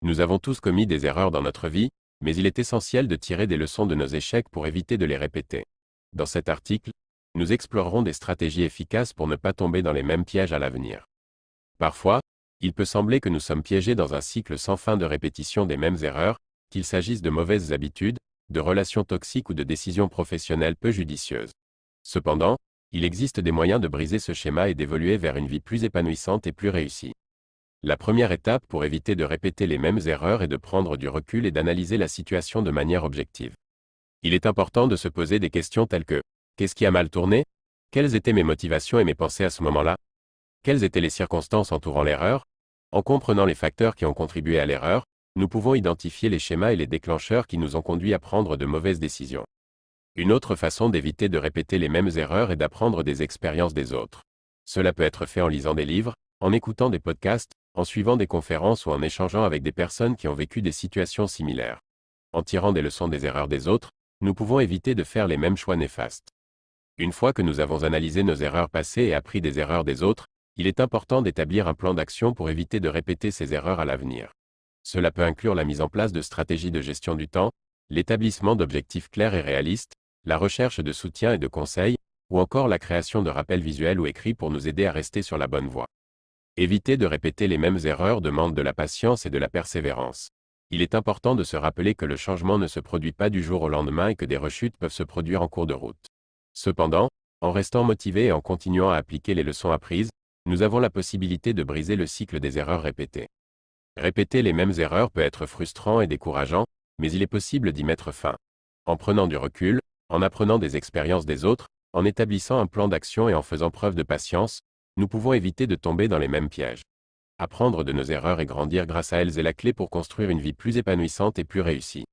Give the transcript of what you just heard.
Nous avons tous commis des erreurs dans notre vie, mais il est essentiel de tirer des leçons de nos échecs pour éviter de les répéter. Dans cet article, nous explorerons des stratégies efficaces pour ne pas tomber dans les mêmes pièges à l'avenir. Parfois, il peut sembler que nous sommes piégés dans un cycle sans fin de répétition des mêmes erreurs, qu'il s'agisse de mauvaises habitudes, de relations toxiques ou de décisions professionnelles peu judicieuses. Cependant, il existe des moyens de briser ce schéma et d'évoluer vers une vie plus épanouissante et plus réussie. La première étape pour éviter de répéter les mêmes erreurs est de prendre du recul et d'analyser la situation de manière objective. Il est important de se poser des questions telles que: qu'est-ce qui a mal tourné? Quelles étaient mes motivations et mes pensées à ce moment-là? Quelles étaient les circonstances entourant l'erreur? En comprenant les facteurs qui ont contribué à l'erreur, nous pouvons identifier les schémas et les déclencheurs qui nous ont conduits à prendre de mauvaises décisions. Une autre façon d'éviter de répéter les mêmes erreurs est d'apprendre des expériences des autres. Cela peut être fait en lisant des livres, en écoutant des podcasts, en suivant des conférences ou en échangeant avec des personnes qui ont vécu des situations similaires. En tirant des leçons des erreurs des autres, nous pouvons éviter de faire les mêmes choix néfastes. Une fois que nous avons analysé nos erreurs passées et appris des erreurs des autres, il est important d'établir un plan d'action pour éviter de répéter ces erreurs à l'avenir. Cela peut inclure la mise en place de stratégies de gestion du temps, l'établissement d'objectifs clairs et réalistes, la recherche de soutien et de conseils, ou encore la création de rappels visuels ou écrits pour nous aider à rester sur la bonne voie. Éviter de répéter les mêmes erreurs demande de la patience et de la persévérance. Il est important de se rappeler que le changement ne se produit pas du jour au lendemain et que des rechutes peuvent se produire en cours de route. Cependant, en restant motivés et en continuant à appliquer les leçons apprises, nous avons la possibilité de briser le cycle des erreurs répétées. Répéter les mêmes erreurs peut être frustrant et décourageant, mais il est possible d'y mettre fin. En prenant du recul, en apprenant des expériences des autres, en établissant un plan d'action et en faisant preuve de patience, nous pouvons éviter de tomber dans les mêmes pièges. Apprendre de nos erreurs et grandir grâce à elles est la clé pour construire une vie plus épanouissante et plus réussie.